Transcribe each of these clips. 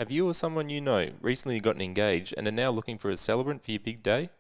Have you or someone you know recently gotten engaged and are now looking for a celebrant for your big day?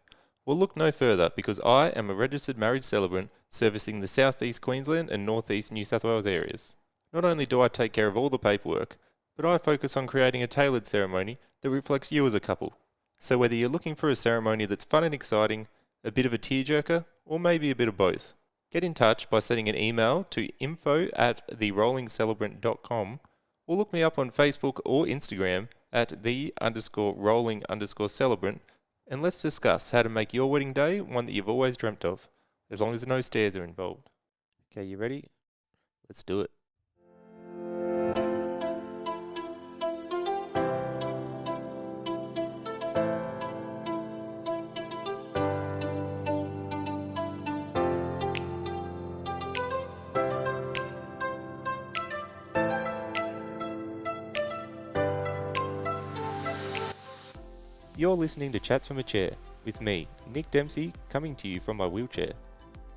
Well, look no further because I am a registered marriage celebrant servicing the southeast Queensland and northeast New South Wales areas. Not only do I take care of all the paperwork, but I focus on creating a tailored ceremony that reflects you as a couple. So whether you're looking for a ceremony that's fun and exciting, a bit of a tearjerker, or maybe a bit of both, get in touch by sending an email to info@therollingcelebrant.com or look me up on Facebook or Instagram at _rolling_celebrant and let's discuss how to make your wedding day one that you've always dreamt of, as long as no stairs are involved. Okay, you ready? Let's do it. You're listening to Chats from a Chair, with me, Nick Dempsey, coming to you from my wheelchair.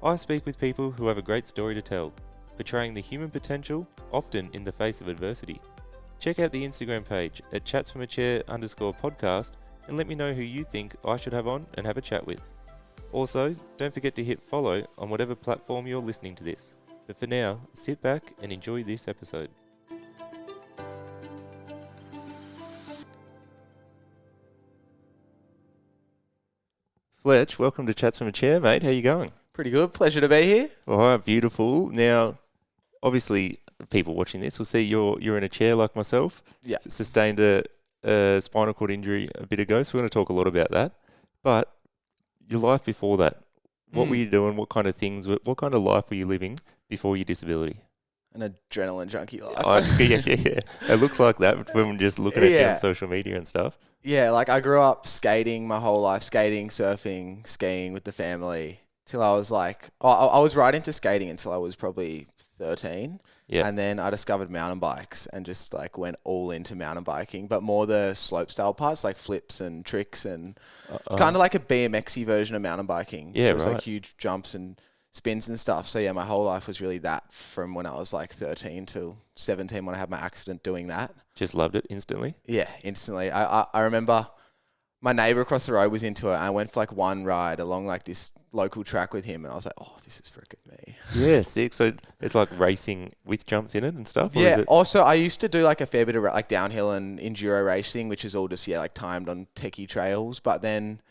I speak with people who have a great story to tell, portraying the human potential, often in the face of adversity. Check out the Instagram page at chatsfromachair_podcast and let me know who you think I should have on and have a chat with. Also, don't forget to hit follow on whatever platform you're listening to this. But for now, sit back and enjoy this episode. Fletch, welcome to Chats from a Chair, mate. How you going? Pretty good. Pleasure to be here. All right, beautiful. Now, obviously, people watching this will see you're in a chair like myself. Yeah. Sustained a spinal cord injury a bit ago, so we're going to talk a lot about that. But your life before that, what were you doing? What kind of things? What kind of life were you living before your disability? An adrenaline junkie life. Yeah. It looks like that when just looking at you on social media and stuff. Yeah, like I grew up skating my whole life, skating, surfing, skiing with the family till I was like, I was right into skating until I was probably 13. Yeah. And then I discovered mountain bikes and just like went all into mountain biking, but more the slope style parts like flips and tricks and it's kind of like a BMXy version of mountain biking. Yeah, so it was right. like huge jumps and spins and stuff. So yeah, my whole life was really that from when I was like 13 till 17 when I had my accident doing that. Just loved it instantly. Yeah, instantly. I remember my neighbour across the road was into it and I went for like one ride along like this local track with him and I was like, oh, this is freaking me. Yeah, sick. So it's like racing with jumps in it and stuff? Yeah, also I used to do like a fair bit of like downhill and enduro racing, which is all just, like timed on techie trails. But then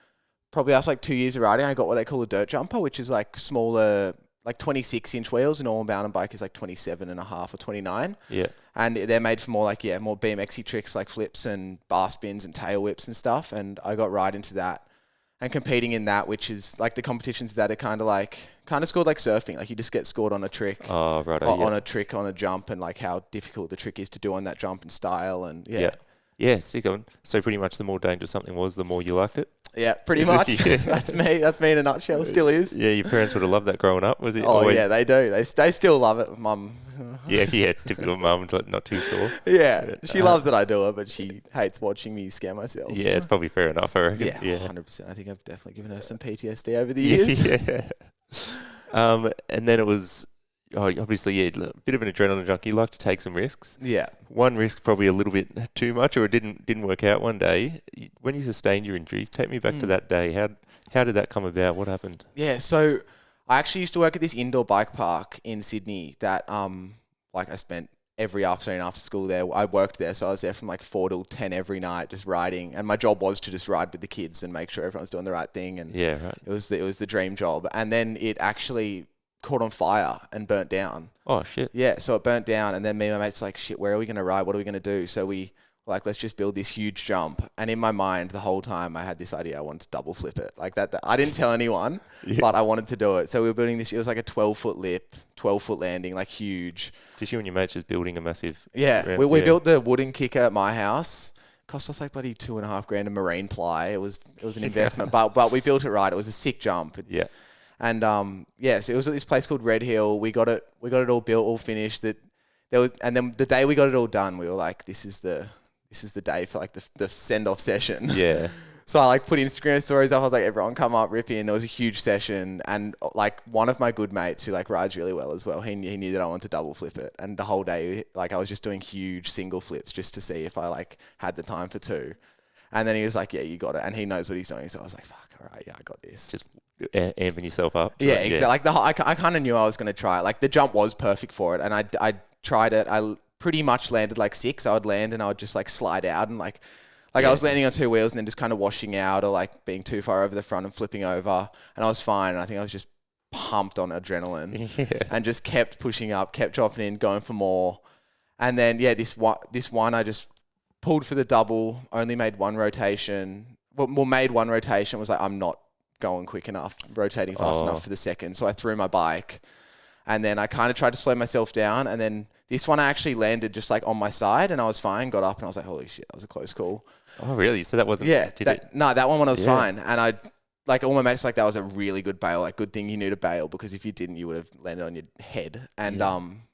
probably after like 2 years of riding, I got what they call a dirt jumper, which is like smaller, like 26-inch wheels. A normal mountain bike is like 27.5 or 29. Yeah. And they're made for more like, more BMXy tricks like flips and bar spins and tail whips and stuff. And I got right into that and competing in that, which is like the competitions that are kind of scored like surfing. Like you just get scored on a trick. Oh, right. On a trick, on a jump and like how difficult the trick is to do on that jump and style. And Yeah, sick. So pretty much the more dangerous something was, the more you liked it? Yeah, pretty much. Yeah. That's me. That's me in a nutshell. Still is. Yeah, your parents would have loved that growing up, was it? Oh, yeah, they do. They still love it, Mum. Yeah, typical mum, not too sure. Yeah, she loves that I do it, but she hates watching me scare myself. Yeah, it's probably fair enough, I reckon. Yeah, 100%. I think I've definitely given her some PTSD over the years. Yeah. And then it was, obviously, a bit of an adrenaline junkie. You like to take some risks. Yeah. One risk probably a little bit too much, or it didn't work out one day. When you sustained your injury, take me back to that day. How did that come about? What happened? Yeah, so I actually used to work at this indoor bike park in Sydney that I spent every afternoon after school there. I worked there, so I was there from like 4 till 10 every night just riding. And my job was to just ride with the kids and make sure everyone's doing the right thing. And yeah, right. It was the dream job. And then it actually caught on fire and burnt down. Oh, shit. Yeah, so it burnt down. And then me and my mates like, shit, where are we going to ride? What are we going to do? So we like, let's just build this huge jump. And in my mind, the whole time I had this idea, I wanted to double flip it. Like that I didn't tell anyone, but I wanted to do it. So we were building this, it was like a 12-foot lip, 12-foot landing, like huge. Just you and your mates just building a massive... Yeah, we built the wooden kicker at my house. Cost us like bloody $2,500 of marine ply. It was an investment, but we built it right. It was a sick jump. Yeah. And so it was at this place called Red Hill. We got it all built, all finished. And then the day we got it all done, we were like, this is the day for like the send off session. Yeah. So I like put Instagram stories up. I was like, everyone come up, rip in. It was a huge session. And like one of my good mates who like rides really well as well, he knew that I wanted to double flip it. And the whole day, like I was just doing huge single flips just to see if I like had the time for two. And then he was like, yeah, you got it. And he knows what he's doing. So I was like, fuck, all right, yeah, I got this. Just amping yourself up. Yeah, exactly. Like I kind of knew I was going to try it. Like the jump was perfect for it. And I tried it. I pretty much landed like 6. I would land and I would just like slide out and like I was landing on 2 wheels and then just kind of washing out or like being too far over the front and flipping over. And I was fine. And I think I was just pumped on adrenaline and just kept pushing up, kept dropping in, going for more. And then, yeah, this one I just pulled for the double, only made one rotation. Well, made one rotation, was like, I'm not going quick enough, rotating fast enough for the second. So I threw my bike and then I kind of tried to slow myself down. And then this one I actually landed just like on my side and I was fine, got up and I was like, holy shit, that was a close call. Oh, really? So that wasn't... Yeah. That one I was fine. And I, like all my mates, like that was a really good bail. Like good thing you knew to bail because if you didn't, you would have landed on your head. And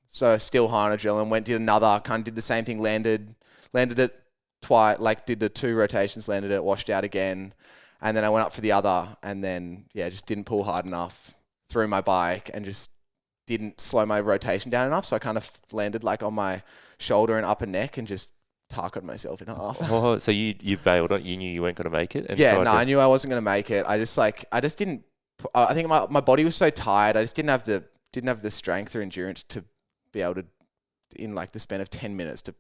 so still high on adrenaline, did another, kind of did the same thing, landed it twice, like did the 2 rotations, landed it, washed out again. And then I went up for the other and then, yeah, just didn't pull hard enough, threw my bike and just didn't slow my rotation down enough. So I kind of landed like on my shoulder and upper neck and just targeted myself in half. Oh, so you bailed on, you knew you weren't going to make it? And I knew I wasn't going to make it. I just didn't, I think my body was so tired. I just didn't have the strength or endurance to be able to, in like the span of 10 minutes to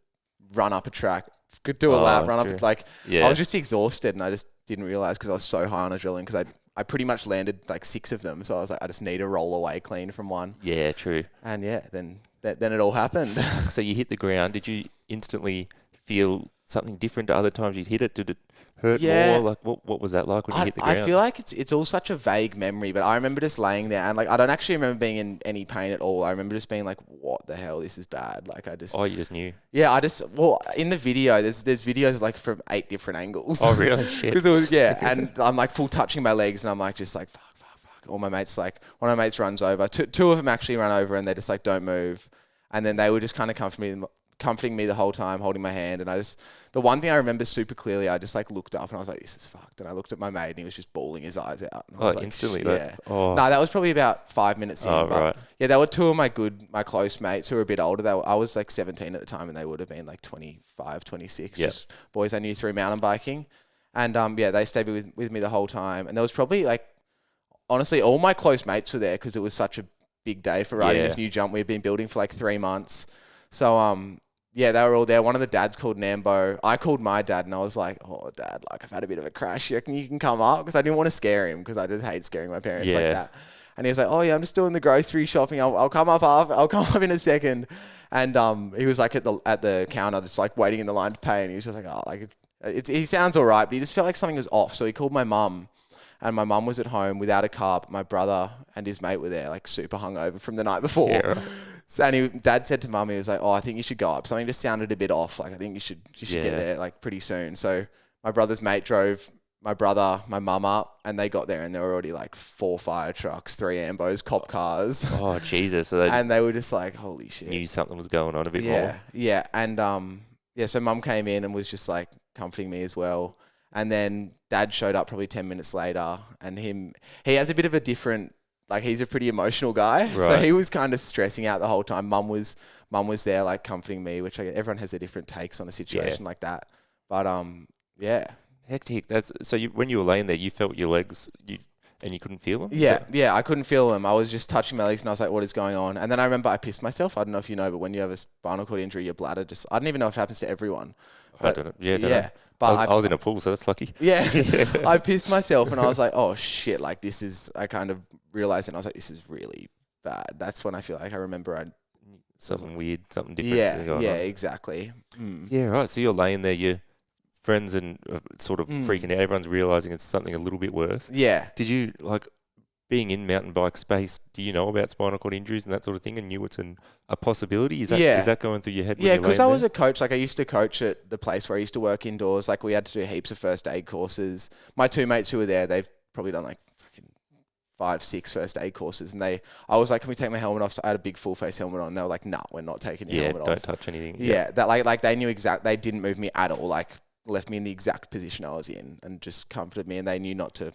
run up a track, could do a lap, run up, like, I was just exhausted and I just didn't realize because I was so high on adrenaline because I pretty much landed like 6 of them. So I was like, I just need to roll away clean from one. Yeah, true. And yeah, then it all happened. So you hit the ground. Did you instantly feel something different to other times you'd hit it? Did it hurt more? Like what was that like when you hit the ground? I feel like it's all such a vague memory, but I remember just laying there and like I don't actually remember being in any pain at all. I remember just being like, what the hell, this is bad. Like I just... Oh, you just knew? Yeah, in the video, there's videos like from 8 different angles. Oh, really? Shit. Because it was, yeah, and I'm like full touching my legs and I'm like just like, fuck. All my mates, like one of my mates runs over. Two of them actually run over and they're just like, don't move. And then they were just kind of comforting me the whole time, holding my hand. And the one thing I remember super clearly, I just like looked up and I was like, this is fucked. And I looked at my mate and he was just bawling his eyes out. And I was like, instantly? Yeah. No, that was probably about 5 minutes in. Right. Yeah, they were 2 of my close mates who were a bit older. I was like 17 at the time and they would have been like 25, 26. Yep. Just boys I knew through mountain biking. And they stayed with me the whole time. And there was probably like, honestly, all my close mates were there because it was such a big day for riding this new jump we had been building for like 3 months. So, they were all there. One of the dads called Nambo. I called my dad and I was like, oh, Dad, like I've had a bit of a crash. You reckon you can come up? Because I didn't want to scare him because I just hate scaring my parents like that. And he was like, oh, yeah, I'm just doing the grocery shopping. I'll come up in a second. And he was like at the counter just like waiting in the line to pay. And he was just like, oh, like he sounds all right. But he just felt like something was off. So he called my mum. And my mum was at home without a car. My brother and his mate were there, like super hungover from the night before. Yeah, right. So, and Dad said to Mum, he was like, "Oh, I think you should go up. Something just sounded a bit off. Like I think you should get there like pretty soon." So my brother's mate drove my brother, my mum up, and they got there, and there were already like 4 fire trucks, 3 ambos, cop cars. Oh Jesus! So and they were just like, "Holy shit!" Knew something was going on a bit more. Yeah, and so Mum came in and was just like comforting me as well. And then Dad showed up probably 10 minutes later and he has a bit of a different, like he's a pretty emotional guy. Right. So he was kind of stressing out the whole time. Mum was there like comforting me, which everyone has their different takes on a situation like that. But Hectic. When you were laying there, you felt your legs and you couldn't feel them? Yeah, I couldn't feel them. I was just touching my legs and I was like, what is going on? And then I remember I pissed myself. I don't know if you know, but when you have a spinal cord injury, your bladder I don't even know if it happens to everyone. But, I don't know. Yeah. But I was in a pool, so that's lucky. Yeah. I pissed myself and I was like, oh shit, like I kind of realized it and I was like, this is really bad. That's when I feel like I remember something weird, something different. Yeah, exactly. Mm. Yeah, right. So you're laying there, your friends and sort of freaking out. Everyone's realizing it's something a little bit worse. Yeah. Did you, like, being in mountain bike space, do you know about spinal cord injuries and that sort of thing and knew it's a possibility? Is that going through your head? Yeah, because I was a coach. Like I used to coach at the place where I used to work indoors. Like we had to do heaps of first aid courses. My 2 mates who were there, they've probably done like fucking 5, 6 first aid courses. And I was like, can we take my helmet off? So I had a big full face helmet on. And they were like, nah, we're not taking your helmet off. Yeah, don't touch anything. Yeah, that like they knew they didn't move me at all. Like left me in the exact position I was in and just comforted me, and they knew not to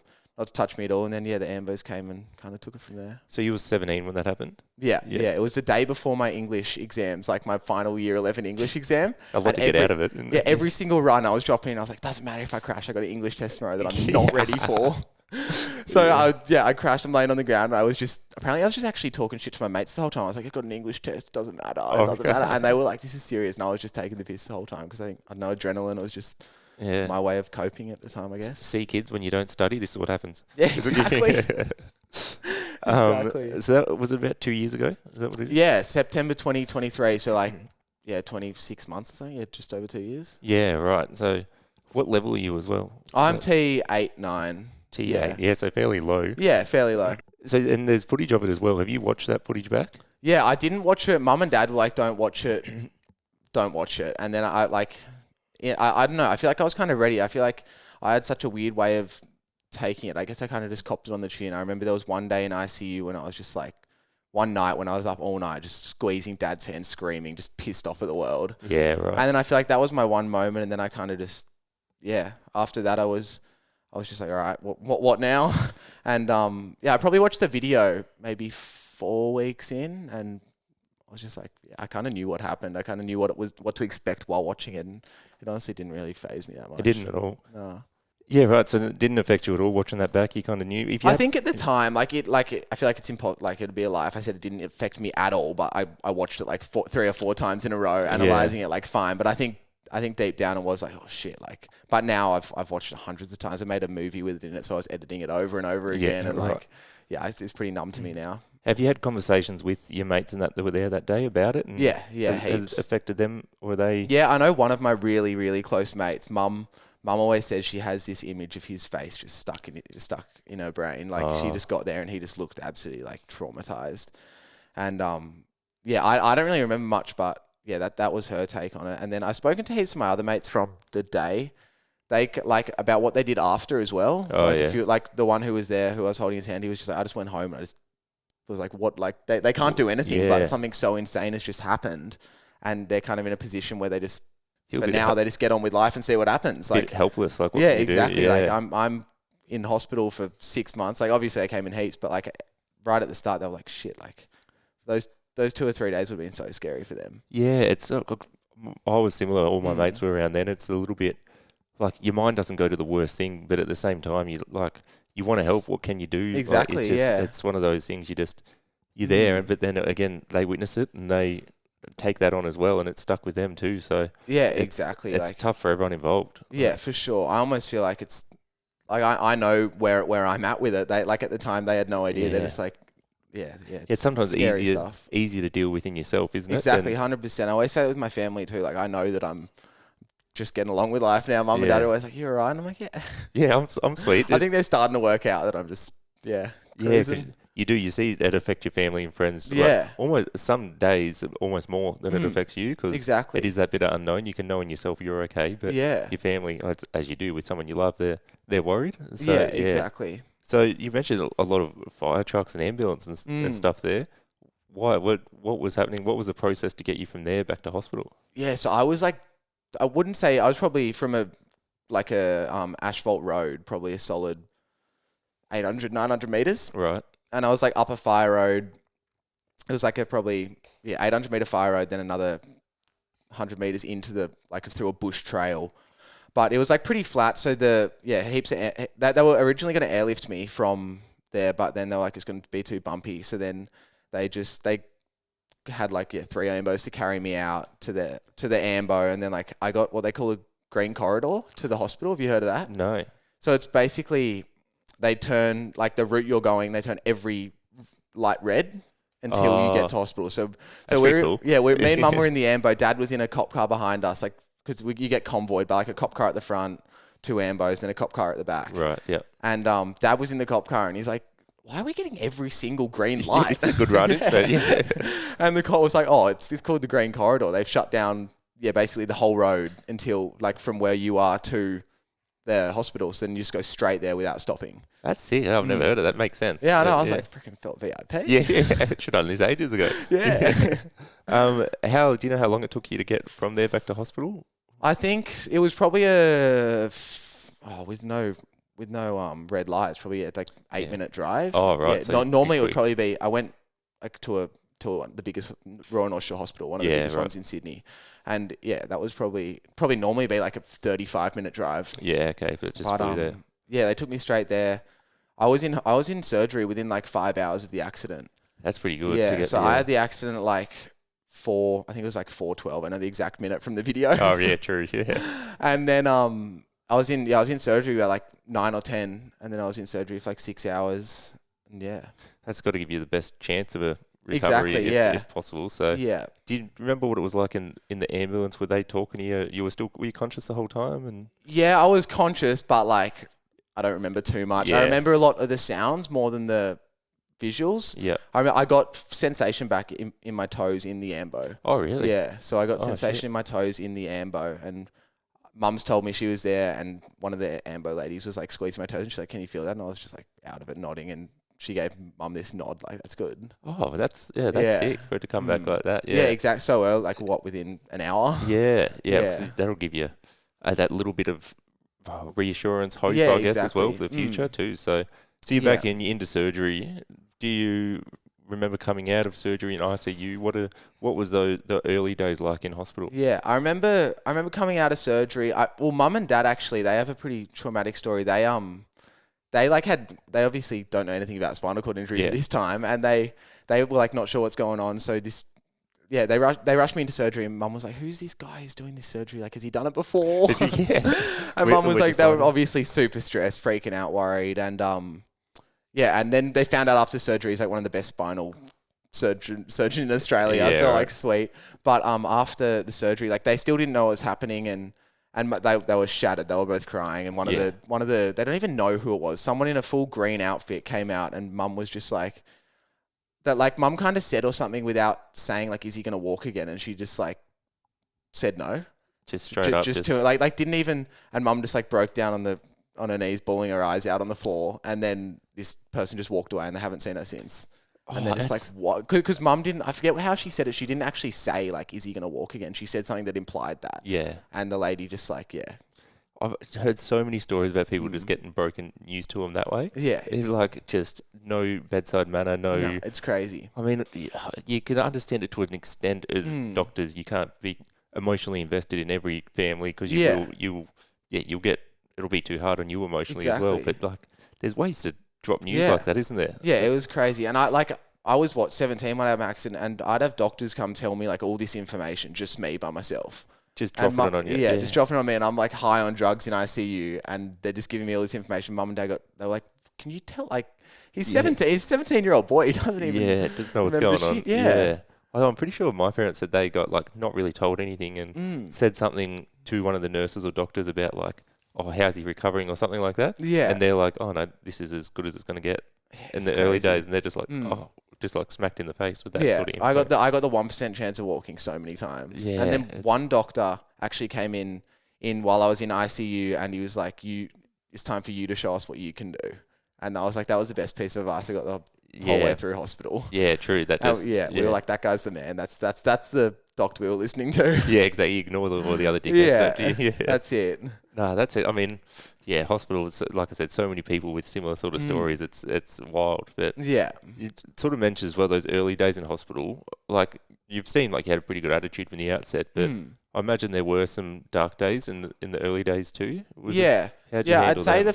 touch me at all. And then, the ambos came and kind of took it from there. So you were 17 when that happened? Yeah. It was the day before my English exams, like my final year 11 English exam. A lot to get out of it. Yeah, every single run I was dropping in, I was like, doesn't matter if I crash, I got an English test tomorrow that I'm not ready for. So I crashed. I'm laying on the ground. And I was just actually talking shit to my mates the whole time. I was like, I got an English test. It doesn't matter. It doesn't matter. And they were like, this is serious. And I was just taking the piss the whole time because I think, I don't know, adrenaline was just my way of coping at the time, I guess. See, kids, when you don't study, this is what happens. Yeah, exactly. Exactly. So that was about 2 years ago? Is that what it is? Yeah, September 2023. So 26 months or something. Yeah, just over 2 years. Yeah, right. So what level are you as well? I'm T8, 9. T8. Yeah, so fairly low. Yeah, fairly low. So, and there's footage of it as well. Have you watched that footage back? Yeah, I didn't watch it. Mum and Dad were like, don't watch it. Don't watch it. And then I don't know. I feel like I was kind of ready. I feel like I had such a weird way of taking it. I guess I kind of just copped it on the chin. I remember there was one day in ICU when I was just like, one night when I was up all night, just squeezing Dad's hand, screaming, just pissed off at the world. Yeah, right. And then I feel like that was my one moment. And then I kind of just, after that I was just like, all right, what now? And I probably watched the video maybe 4 weeks in, and I was just like, I kind of knew what happened. I kind of knew what to expect while watching it, and it honestly didn't really faze me that much. It didn't at all. No. Yeah, right. So it didn't affect you at all watching that back. You kind of knew. I think at the time, I feel like it's important. Like it'd be a lie if I said it didn't affect me at all. But I watched it like 3 or 4 times in a row, analyzing it like fine. But I think deep down it was like, oh shit, like. But now I've watched it hundreds of times. I made a movie with it in it, so I was editing it over and over again, and it's pretty numb to me now. Have you had conversations with your mates and that were there that day about it? And yeah, has it affected them, or are they? Yeah, I know one of my really, really close mates. Mum always says she has this image of his face just stuck in her brain. Like she just got there and he just looked absolutely like traumatized. And I don't really remember much, but yeah, that was her take on it. And then I've spoken to heaps of my other mates from the day. They like about what they did after as well. Oh, like if you like the one who was there, who I was holding his hand, he was just like, I just went home and I just was like, what? Like they can't do anything, but something so insane has just happened, and they're kind of in a position where they just they just get on with life and see what happens. Like helpless. Like what exactly. Do? Like I'm in hospital for 6 months. Like obviously they came in heaps, but like right at the start they were like, shit. Like those 2 or 3 days would have been so scary for them. Yeah, it's. I was similar. All my mates were around then. It's a little bit like your mind doesn't go to the worst thing, but at the same time you want to help. What can you do? Exactly. Like, it's one of those things. You're there, but then again they witness it and they take that on as well, and it's stuck with them too. So exactly. It's like, tough for everyone involved. Yeah, for sure. I almost feel like it's like I know where I'm at with it. They like at the time they had no idea. They're just like, it's sometimes easier to deal with in yourself, isn't it? Exactly, 100%. I always say it with my family too. Like I know that I'm just getting along with life now. Mum and Dad are always like, "You're all right." And I'm like, "Yeah." Yeah, I'm sweet. I think they're starting to work out that I'm just cruising. You do. You see it affect your family and friends. Yeah. Like, almost some days, almost more than it affects you, because it is that bit of unknown. You can know in yourself you're okay, but your family, as you do with someone you love, they're worried. So, exactly. So you mentioned a lot of fire trucks and ambulances and stuff there. Why? What was happening? What was the process to get you from there back to hospital? Yeah, so I was like, I wouldn't say I was probably from a asphalt road, probably a solid 800, 900 meters. Right. And I was like up a fire road. It was like 800 meter fire road, then another 100 meters into through a bush trail. But it was like pretty flat. So heaps of they were originally going to airlift me from there, but then they were like, it's going to be too bumpy. So then they had 3 ambos to carry me out to the ambo, and then I got what they call a green corridor to the hospital. Have you heard of that? No. So it's basically they turn the route you're going. They turn every light red until you get to hospital. So we're cool. Me and Mum were in the ambo. Dad was in a cop car behind us, because you get convoyed by a cop car at the front, 2 ambos, then a cop car at the back. Right. Yeah. And Dad was in the cop car, and he's like, why are we getting every single green light? It's a good run, isn't it? And the cop was like, oh, it's called the green corridor. They've shut down, basically the whole road until from where you are to the hospital. So then you just go straight there without stopping. That's sick. I've never heard of that. That makes sense. Yeah, I know. I was like, freaking felt VIP. Yeah. Should have done this ages ago. Yeah. Do you know how long it took you to get from there back to hospital? I think it was probably with no red lights, probably like 8-minute drive. Oh, right. Yeah, So normally it would probably be. I went like to the biggest Royal North Shore Hospital, one of the biggest ones in Sydney, and that was probably normally be like a 35-minute drive. Yeah, okay, but just flew there. Yeah, they took me straight there. I was in surgery within like 5 hours of the accident. That's pretty good. Yeah, so I had the accident at like I think it was like 4:12. I know the exact minute from the video. Oh yeah, true. Yeah. And then I was in surgery at like 9 or 10, and then I was in surgery for like 6 hours. And that's got to give you the best chance of a recovery if possible. So do you remember what it was like in the ambulance? Were they talking to you? Were you conscious the whole time? And I was conscious, but like I don't remember too much. I remember a lot of the sounds more than the visuals. Yeah. I got sensation back in my toes in the ambo. Oh, really? Yeah. So I got sensation in my toes in the ambo, and Mum's told me she was there, and one of the ambo ladies was like squeezing my toes, and she's like, "Can you feel that?" And I was just like out of it, nodding, and she gave Mum this nod, like, "That's good." Oh, that's sick for it to come back like that. Yeah, exactly. So early, like within an hour? Yeah. That'll give you that little bit of reassurance, hope, I guess, as well for the future too. So you're back you're into surgery. Do you remember coming out of surgery in ICU? What was the early days like in hospital? Yeah, I remember coming out of surgery. Mum and Dad actually, they have a pretty traumatic story. They obviously don't know anything about spinal cord injuries at this time, and they were like not sure what's going on. So they rushed me into surgery, and Mum was like, "Who's this guy who's doing this surgery? Like, has he done it before?" And Mum was like, they were obviously super stressed, freaking out, worried, and and then they found out after surgery he's like one of the best spinal surgeon in Australia. Yeah, so like sweet. But after the surgery, like they still didn't know what was happening, and they were shattered. They were both crying, and one of the they don't even know who it was. Someone in a full green outfit came out, and Mum was just like that. Like Mum kind of said or something without saying like, "Is he gonna walk again?" And she just like said no, just straight up, just to like didn't even. And Mum just like broke down on her knees, bawling her eyes out on the floor, and then this person just walked away, and they haven't seen her since. And they're just like, what? Because Mum didn't, I forget how she said it. She didn't actually say, like, is he going to walk again? She said something that implied that. Yeah. And the lady just like, I've heard so many stories about people just getting broken news to them that way. Yeah. It's like just no bedside manner, no, it's crazy. I mean, you can understand it to an extent as doctors. You can't be emotionally invested in every family because you'll get, it'll be too hard on you emotionally as well. But like, there's ways to drop news like that, isn't there? Yeah, it was crazy. And I was 17 when I had my accident, and I'd have doctors come tell me like all this information, just me by myself. Just dropping it on you. Yeah, just dropping it on me, and I'm like high on drugs in ICU, and they're just giving me all this information. Mum and Dad they were like, "Can you tell? Like, he's 17. He's a 17-year-old boy. He doesn't even doesn't know what's going on. Yeah. I'm pretty sure my parents said they got like not really told anything and said something to one of the nurses or doctors about like, "Oh, how's he recovering?" or something like that. Yeah. And they're like, "Oh no, this is as good as it's going to get." In the early days, and they're just like, just like smacked in the face with that sort of info. I got the 1% chance of walking so many times. Yeah, and then one doctor actually came in while I was in ICU, and he was like, "It's time for you to show us what you can do." And I was like, that was the best piece of advice I got the whole way through hospital. Yeah, true. We were like, that guy's the man. That's the doctor we were listening to. Yeah, exactly. You ignore all the other dickheads. That's it. No, that's it. I mean, hospitals, like I said, so many people with similar sort of stories. It's wild. But it sort of mentions as well those early days in hospital. Like you've seen, like you had a pretty good attitude from the outset, but I imagine there were some dark days in the early days too. How'd you handle I'd say the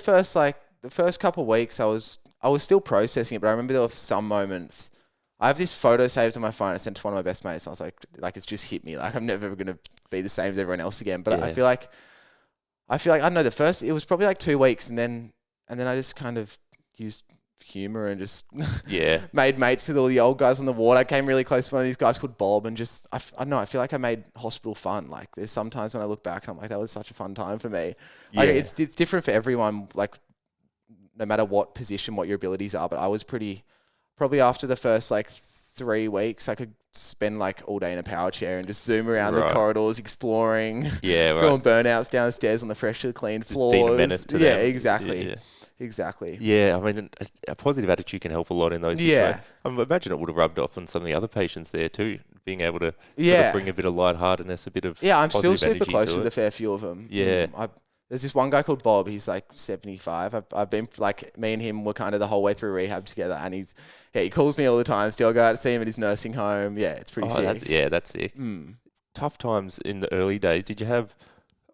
first couple of weeks I was still processing it, but I remember there were some moments. I have this photo saved on my phone. I sent it to one of my best mates. And I was like, it's just hit me. Like I'm never going to be the same as everyone else again. But I feel like I don't know. It was probably like 2 weeks, and then I just kind of used humor and just made mates with all the old guys on the ward. I came really close to one of these guys called Bob, and just I don't know. I feel like I made hospital fun. Like there's sometimes when I look back and I'm like, that was such a fun time for me. Like it's different for everyone. Like no matter what position, what your abilities are. But I was probably after the first like 3 weeks, I could spend like all day in a power chair and just zoom around the corridors, exploring, doing burnouts downstairs on the freshly cleaned floors. Being a menace to them. Exactly. Exactly. Yeah, I mean, a positive attitude can help a lot in those situations. I imagine it would have rubbed off on some of the other patients there too, being able to sort of bring a bit of lightheartedness, a bit of I'm still positive super energy close to with it. a fair few of them. Yeah. There's this one guy called Bob. He's like 75. I've been like, me and him were kind of the whole way through rehab together, and he calls me all the time. Still go out to see him at his nursing home. Yeah, it's pretty sick. That's sick. Tough times in the early days. Did you have,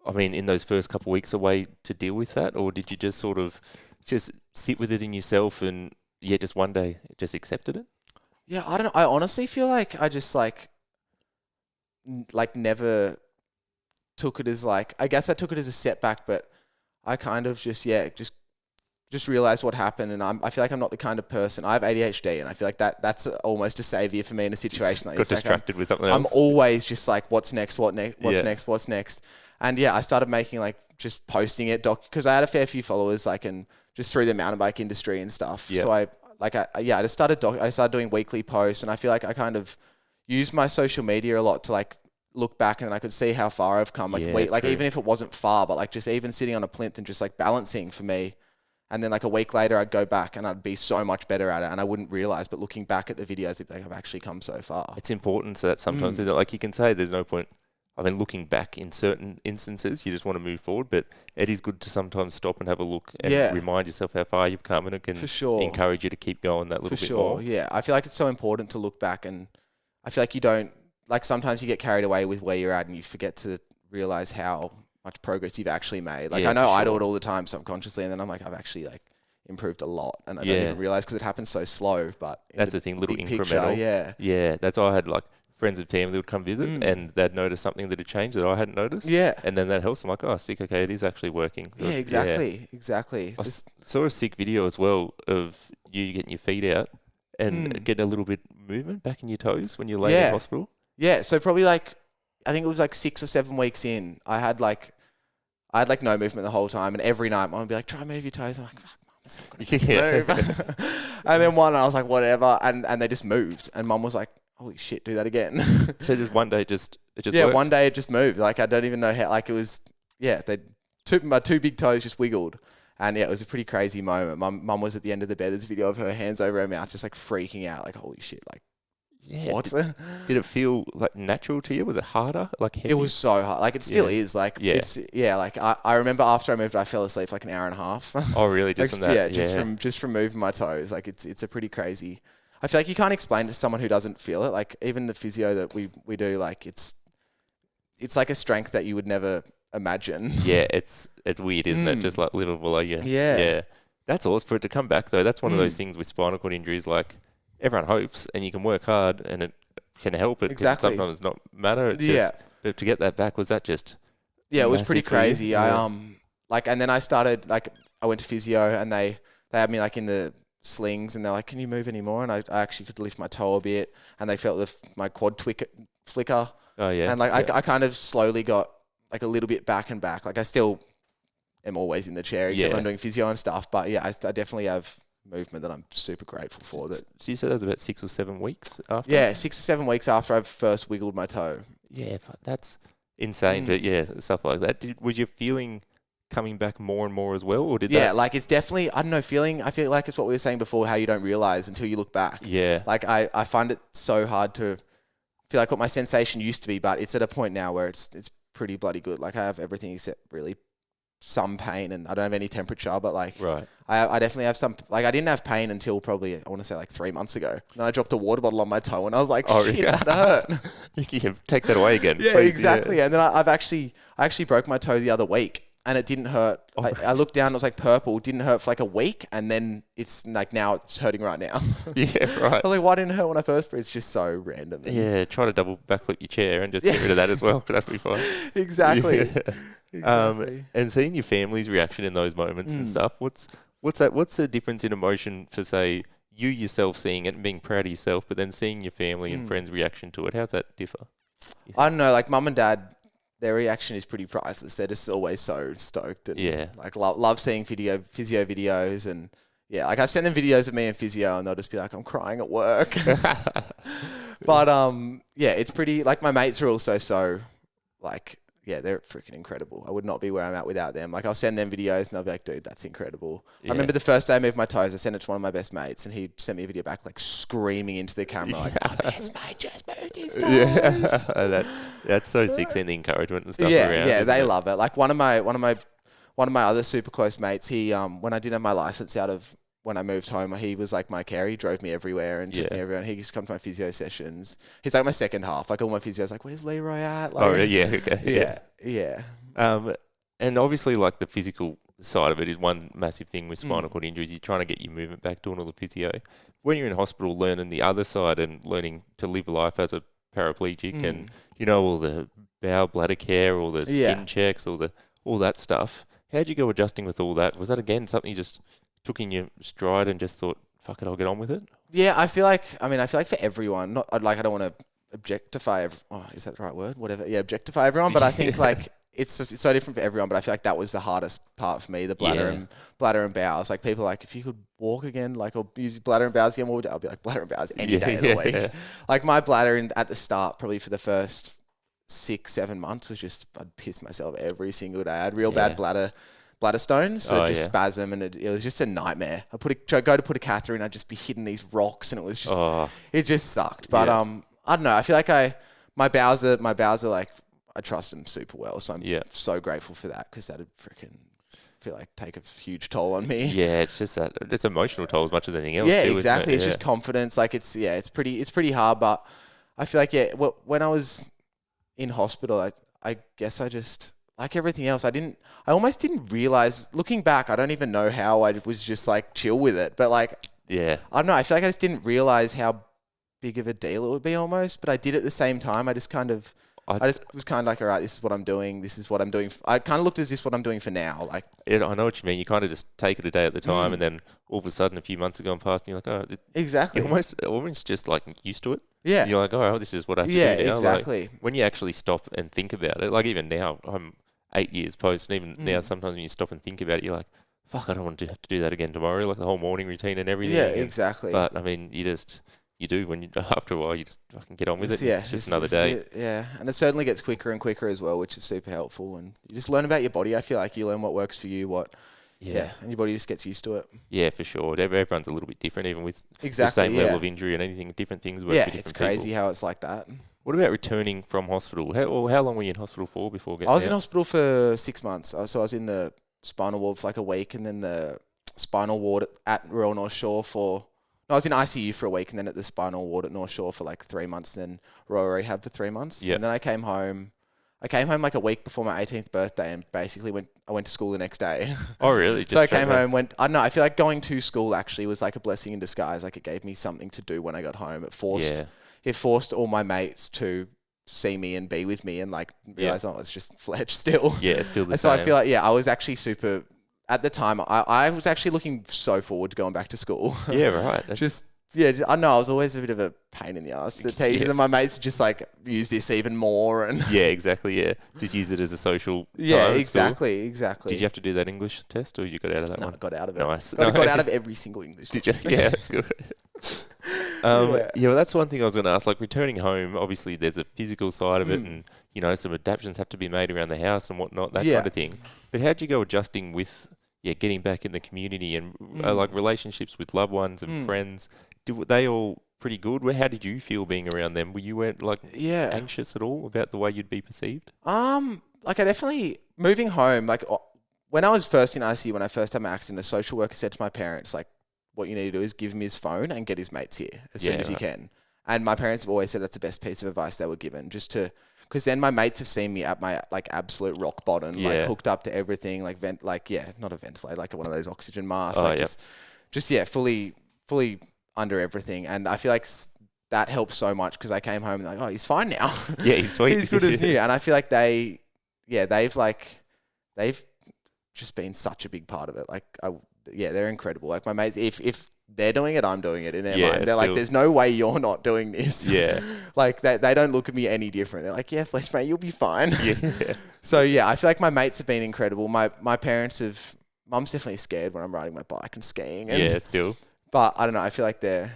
I mean, in those first couple of weeks, a way to deal with that, or did you just sort of just sit with it in yourself and just one day just accepted it? Yeah, I don't know. I honestly feel like I just like never took it as like, I guess I took it as a setback, but I kind of just realized what happened, and I feel like I'm not the kind of person. I have ADHD, and I feel like that's almost a savior for me in a situation like this. Got distracted with something else. I'm always just like, what's next? What's next? And I started making like just posting it because I had a fair few followers and just through the mountain bike industry and stuff. Yep. So I just started doing weekly posts, and I feel like I kind of used my social media a lot to like look back, and I could see how far I've come. Even if it wasn't far, but like just even sitting on a plinth and just like balancing for me. And then like a week later, I'd go back and I'd be so much better at it, and I wouldn't realize. But looking back at the videos, I'd be like, I've actually come so far. It's important so that sometimes, like you can say, there's no point. I mean, looking back in certain instances, you just want to move forward, but it is good to sometimes stop and have a look and remind yourself how far you've come, and it can encourage you to keep going that little bit more. Yeah, I feel like it's so important to look back, and I feel like you don't, like sometimes you get carried away with where you're at and you forget to realize how much progress you've actually made. Like I know I do it all the time subconsciously, and then I'm like, I've actually like improved a lot, and I don't even realize because it happens so slow. But that's the thing, little incremental. Picture, That's why I had like friends and family would come visit, and they'd notice something that had changed that I hadn't noticed. Yeah, and then that helps. I'm like, oh, sick. Okay, it is actually working. Exactly. I saw a sick video as well of you getting your feet out and getting a little bit movement back in your toes when you're laying in hospital. Yeah, so probably like, I think it was like 6 or 7 weeks in, I had like no movement the whole time, and every night Mum would be like, try and move your toes. I'm like, fuck, Mum, it's not going to move. And then one, I was like, whatever, and they just moved, and Mum was like, holy shit, do that again. So just one day, it just worked. One day it just moved. Like I don't even know how. Like it was, my two big toes just wiggled, and it was a pretty crazy moment. Mum was at the end of the bed. There's a video of her hands over her mouth, just like freaking out, like holy shit, like. Yeah. What? Did it feel like natural to you? Was it harder? Like heavy? It was so hard. Like it still is. Like like I remember after I moved, I fell asleep for like an hour and a half. Oh really? Just from that? Just from moving my toes. Like it's a pretty crazy. I feel like you can't explain it to someone who doesn't feel it. Like even the physio that we do, like it's like a strength that you would never imagine. Yeah, it's weird, isn't it? Just like little below you. Yeah. That's awesome for it to come back though. That's one of those things with spinal cord injuries. Like everyone hopes, and you can work hard, and it can help it. Exactly. Sometimes not matter. But to get that back, was that just? Yeah, it was pretty crazy. I and then I started I went to physio, and they had me like in the slings, and they're like, "Can you move anymore?" And I actually could lift my toe a bit, and they felt my quad flicker. Oh yeah. And I kind of slowly got like a little bit back and back. Like I still am always in the chair, except when I'm doing physio and stuff. But yeah, I definitely have movement that I'm super grateful for. That. So you said that was about 6 or 7 weeks after? Yeah, 6 or 7 weeks after I first wiggled my toe. Yeah, that's insane. But yeah, stuff like that. Was your feeling coming back more and more as well, or did that? Yeah, like it's definitely, I don't know, I feel like it's what we were saying before, how you don't realize until you look back. Yeah. Like I find it so hard to feel like what my sensation used to be, but it's at a point now where it's pretty bloody good. Like I have everything except really some pain, and I don't have any temperature, but like I definitely have some, like I didn't have pain until probably, I want to say like 3 months ago. Then I dropped a water bottle on my toe, and I was like, shit, that hurt. You can take that away again. Yeah, please. Exactly. Yeah. And then I actually broke my toe the other week, and it didn't hurt. I looked down, it was like purple, didn't hurt for like a week, and then it's like now it's hurting right now. Yeah, right. I was like, why didn't it hurt when I first broke? It's just so random. Yeah, try to double backflip your chair and just get rid of that as well. That'll be fine. Exactly. Yeah. Exactly. And seeing your family's reaction in those moments and stuff, what's the difference in emotion for, say, you yourself seeing it and being proud of yourself, but then seeing your family and friends' reaction to it? How's that differ? I don't know, like mum and dad, their reaction is pretty priceless. They're just always so stoked, and like love seeing physio videos, and like I've sent them videos of me and physio, and they'll just be like, I'm crying at work. But it's pretty, like my mates are also so like, yeah, they're freaking incredible. I would not be where I'm at without them. Like, I'll send them videos and they'll be like, dude, that's incredible. Yeah. I remember the first day I moved my toes, I sent it to one of my best mates and he sent me a video back, like screaming into the camera, like, my best mate just moved his toes. Yeah. That's so sick, seeing the encouragement and stuff around. Yeah, they love it. Like one of my other super close mates, he when I didn't have my license out of when I moved home, he was like my care. He drove me everywhere and took me everywhere. And he used to come to my physio sessions. He's like my second half. Like all my physios, like, where's Leroy at? Like, oh, yeah, okay. Yeah. And obviously, like, the physical side of it is one massive thing with spinal cord injuries. You're trying to get your movement back, doing all the physio. When you're in hospital, learning the other side and learning to live life as a paraplegic and, you know, all the bowel bladder care, all the skin checks, all that stuff. How'd you go adjusting with all that? Was that, again, something you just took in your stride and just thought, fuck it, I'll get on with it? Yeah, I feel like for everyone, I don't want to objectify, is that the right word? Whatever. Yeah, objectify everyone. But I think like it's so different for everyone. But I feel like that was the hardest part for me, the bladder and bowels. Like people are like, if you could walk again, like, or use bladder and bowels again, I'll be like, bladder and bowels any day of the week. Like my bladder at the start, probably for the first 6-7 months was just, I'd piss myself every single day. I had real bad bladder stones, so just spasm, and it was just a nightmare. Go to put a catheter in, I'd just be hitting these rocks, and it was just, it just sucked. But I don't know. I feel like my bowels are like, I trust them super well, so I'm so grateful for that, because that'd freaking feel like take a huge toll on me. Yeah, it's just that it's emotional toll as much as anything else. Yeah, too, exactly. Isn't it? It's just confidence. Like it's pretty hard, but I feel like when I was in hospital, I guess I just, like everything else, I almost didn't realize, looking back, I don't even know how I was just like chill with it. But like, I don't know, I feel like I just didn't realize how big of a deal it would be almost, but I did at the same time. I just was kind of like, all right, this is what I'm doing. I kind of looked at this what I'm doing for now. Like, I know what you mean. You kind of just take it a day at the time, and then all of a sudden, a few months have gone past, and you're like, oh, exactly. You're almost just like used to it. Yeah. And you're like, oh, this is what I have to do now. Yeah, exactly. Like, when you actually stop and think about it, like even now, I'm 8 years post, and even now, sometimes when you stop and think about it, you're like, fuck, I don't want to have to do that again tomorrow. Like the whole morning routine and everything. Yeah, exactly. But I mean, you do when after a while, you just fucking get on with it. Yeah, it's just another day. Yeah, and it certainly gets quicker and quicker as well, which is super helpful. And you just learn about your body. I feel like you learn what works for you, and your body just gets used to it. Yeah, for sure. Everyone's a little bit different, even with the same level of injury and anything. Different things work for different people. Yeah, it's crazy how it's like that. What about returning from hospital? How long were you in hospital for before getting out? I was in hospital for 6 months. So I was in the spinal ward for like a week, and then the spinal ward at Royal North Shore I was in ICU for a week, and then at the spinal ward at North Shore for like 3 months, and then Royal Rehab for 3 months. Yep. And then I came home like a week before my 18th birthday, and basically I went to school the next day. Oh, really? So I came home, I don't know, I feel like going to school actually was like a blessing in disguise. Like it gave me something to do when I got home. It forced all my mates to see me and be with me, and like realize, it's just Fletch still. Yeah, it's still the same. So I feel like, I was actually super... At the time, I was actually looking so forward to going back to school. Yeah, right. I know I was always a bit of a pain in the ass to the teachers, and my mates just like use this even more. And yeah, exactly. Yeah, just use it as a social. Yeah, exactly. Did you have to do that English test, or you got out of that one? I got out of it. Nice. Got out of every single English. Did you? Yeah, that's good. Well, that's one thing I was going to ask. Like returning home, obviously there's a physical side of it, and some adaptations have to be made around the house and whatnot, that kind of thing. But how'd you go adjusting with getting back in the community and like relationships with loved ones and friends? Were they all pretty good? How did you feel being around them? Were you anxious at all about the way you'd be perceived? Like I definitely, moving home, like when I was first in ICU, when I first had my accident, a social worker said to my parents, like, what you need to do is give him his phone and get his mates here as soon as you can. And my parents have always said that's the best piece of advice they were given, because then my mates have seen me at my like absolute rock bottom, like hooked up to everything, like not a ventilator, like one of those oxygen masks, fully under everything. And I feel like that helps so much, because I came home and like, oh, he's fine now. Yeah, he's sweet. He's good as new. And I feel like they've just been such a big part of it. Like, they're incredible. Like my mates, if they're doing it, I'm doing it in their mind. They're like, there's no way you're not doing this. Yeah. Like they don't look at me any different. They're like, yeah, Fletch, mate, you'll be fine. Yeah. So I feel like my mates have been incredible. My parents mum's definitely scared when I'm riding my bike and skiing. And, still. But I don't know. I feel like they're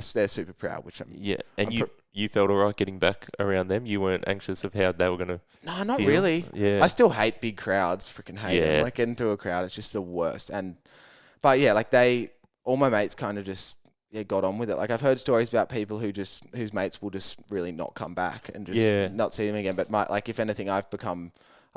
super proud, which I'm. Yeah. And you felt all right getting back around them? You weren't anxious of how they were going to No, not feel? really. Yeah. I still hate big crowds. Freaking hate Yeah. them. Like getting to a crowd, it's just the worst. But yeah, like all my mates kind of just got on with it. Like I've heard stories about people whose mates will just really not come back and just not see them again. But like if anything, I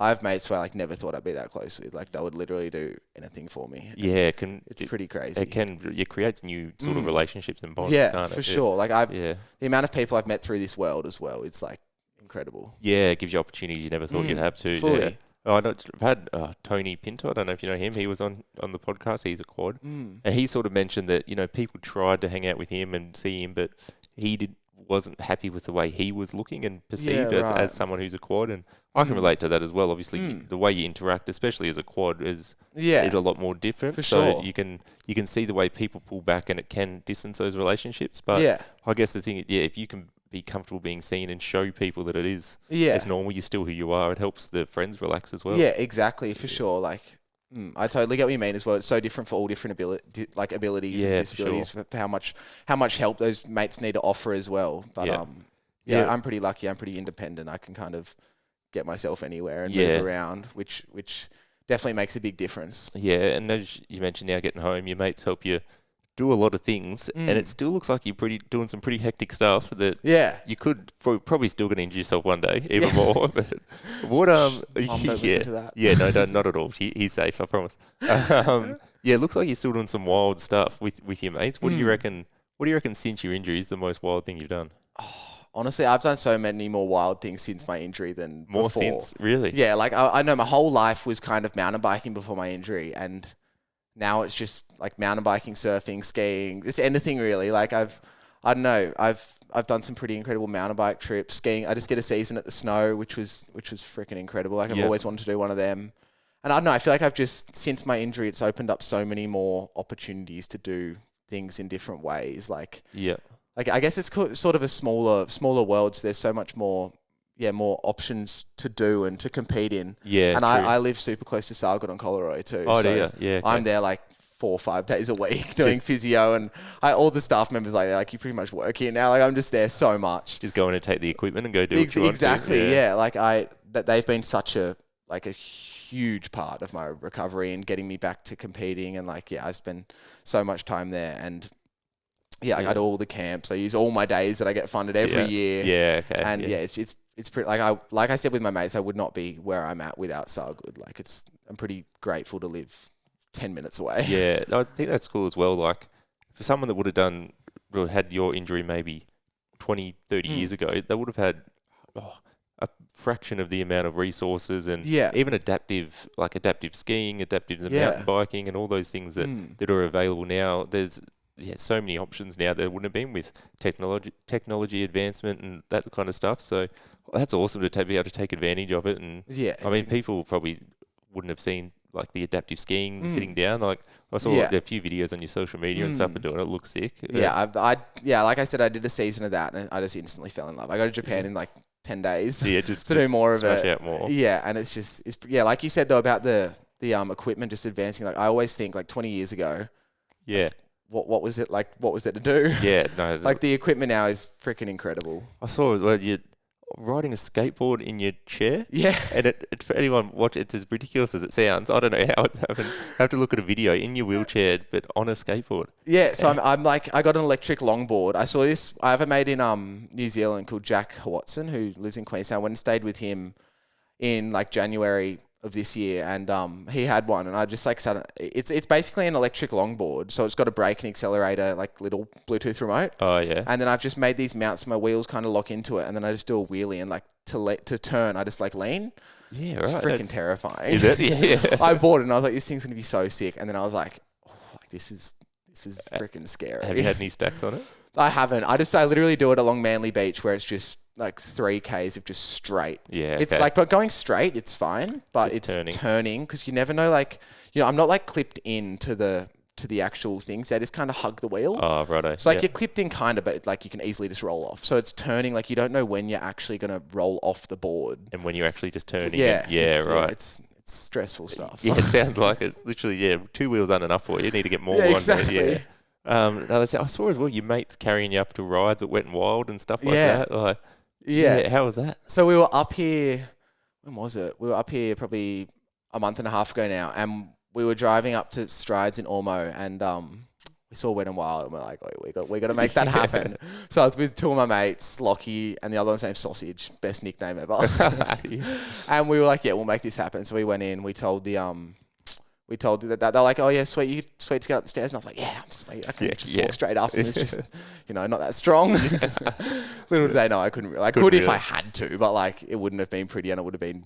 have mates who I like never thought I'd be that close with. Like they would literally do anything for me. Yeah, it's pretty crazy. It creates new sort of relationships and bonds. Yeah, can't for it? sure. Like the amount of people I've met through this world as well, it's like incredible. Yeah, it gives you opportunities you never thought you'd have to. Fully. Yeah. Oh, I've had Tony Pinto. I don't know if you know him. He was on the podcast. He's a quad, and he sort of mentioned that people tried to hang out with him and see him, but he wasn't happy with the way he was looking and perceived as someone who's a quad. And I can relate to that as well. Obviously, the way you interact, especially as a quad, is a lot more different. For so sure. you can see the way people pull back, and it can distance those relationships. But I guess the thing, if you can be comfortable being seen and show people that it is as normal, you're still who you are. It helps the friends relax as well. Yeah, exactly, for sure. Like, I totally get what you mean as well. It's so different for all different abilities and disabilities for how much help those mates need to offer as well. But I'm pretty lucky. I'm pretty independent. I can kind of get myself anywhere and move around, which definitely makes a big difference. Yeah, and as you mentioned, now getting home, your mates help you do a lot of things, and it still looks like you're doing some pretty hectic stuff that you could probably still going to injure yourself one day, even more. But what Mom, don't listen to that. Yeah, no, not at all. He's safe, I promise. It looks like you're still doing some wild stuff with your mates. What do you reckon? What do you reckon since your injury is the most wild thing you've done? Honestly, I've done so many more wild things since my injury than more before. Since, really? Yeah, like I know my whole life was kind of mountain biking before my injury, and now it's just like mountain biking, surfing, skiing, just anything really. Like I've done some pretty incredible mountain bike trips, skiing. I just did a season at the Snow, which was freaking incredible. Like I've always wanted to do one of them. And I don't know, I feel like I've just, since my injury, it's opened up so many more opportunities to do things in different ways. Like I guess it's sort of a smaller world. So there's so much more options to do and to compete in. Yeah. And I live super close to Sargon Colorado too. Oh, so yeah. Okay. I'm there like 4 or 5 days a week doing physio, and all the staff members like you pretty much work here now. Like I'm just there so much. Just go in and take the equipment and go do what you want to. Exactly. Yeah. Like they've been such a huge part of my recovery and getting me back to competing, and I spend so much time there, and I go to all the camps. I use all my days that I get funded every year. Yeah. Okay. And it's pretty, like I said with my mates, I would not be where I'm at without Sargood. Like I'm pretty grateful to live 10 minutes away. Yeah, I think that's cool as well. Like for someone that would have had your injury maybe 20, 30 years ago, they would have had a fraction of the amount of resources and even adaptive skiing, adaptive mountain biking, and all those things that are available now. There's so many options now that wouldn't have been with technology advancement and that kind of stuff. So that's awesome to be able to take advantage of it. And I mean, people probably wouldn't have seen like the adaptive skiing sitting down. Like I saw a few videos on your social media and stuff of doing it. It looks sick. Like I said, I did a season of that and I just instantly fell in love. I go to Japan in like 10 days just to do more of it. Out more. Yeah, and it's like you said though about the equipment just advancing. Like I always think like 20 years ago. Yeah. What was it like? What was it to do? Yeah, no. Like the equipment now is freaking incredible. I saw you're riding a skateboard in your chair. Yeah. And for anyone watch, it's as ridiculous as it sounds. I don't know how it happened. I have to look at a video in your wheelchair, but on a skateboard. Yeah. So I'm like, I got an electric longboard. I saw this. I have a mate in New Zealand called Jack Watson who lives in Queenstown. I went and stayed with him in like January of this year, and he had one, and I just like sat. It's basically an electric longboard, so it's got a brake and accelerator, like little Bluetooth remote. Oh yeah. And then I've just made these mounts, so my wheels kind of lock into it, and then I just do a wheelie, and like to turn, I just like lean. Yeah, it's right. Freaking terrifying. Is it? Yeah. I bought it, and I was like, this thing's gonna be so sick, and then I was like, this is freaking scary. Have you had any stacks on it? I haven't. I literally do it along Manly Beach, where it's just like 3Ks of just straight. Yeah. Okay. It's like, but going straight, it's fine, but just it's turning because you never know. Like, I'm not like clipped in to the actual things. They just kind of hug the wheel. Oh, righto. So like you're clipped in kind of, but like you can easily just roll off. So it's turning. Like you don't know when you're actually gonna roll off the board and when you're actually just turning. Yeah. Right. It's stressful stuff. Yeah, it sounds like it. Literally, 2 wheels aren't enough for you. You need to get more. Yeah, exactly. Yeah. No, I saw as well your mates carrying you up to rides at Wet and Wild and stuff like Yeah. that. Like, Yeah. how was that? So we were up here, when was it? We were up here probably a month and a half ago now, and we were driving up to Strides in Ormo, and we saw Wet and Wild, and we're like, oh, we got to make that happen. So I was with two of my mates, Lockie, and the other one's named Sausage, best nickname ever. And we were like, yeah, we'll make this happen. So we went in, we told that they're like, oh yeah, sweet, you sweet to get up the stairs, and I was like, yeah, I'm sweet, I can just walk straight up, and it's just, not that strong. Little did they know I couldn't really. I could if I had to, but like it wouldn't have been pretty, and it would have been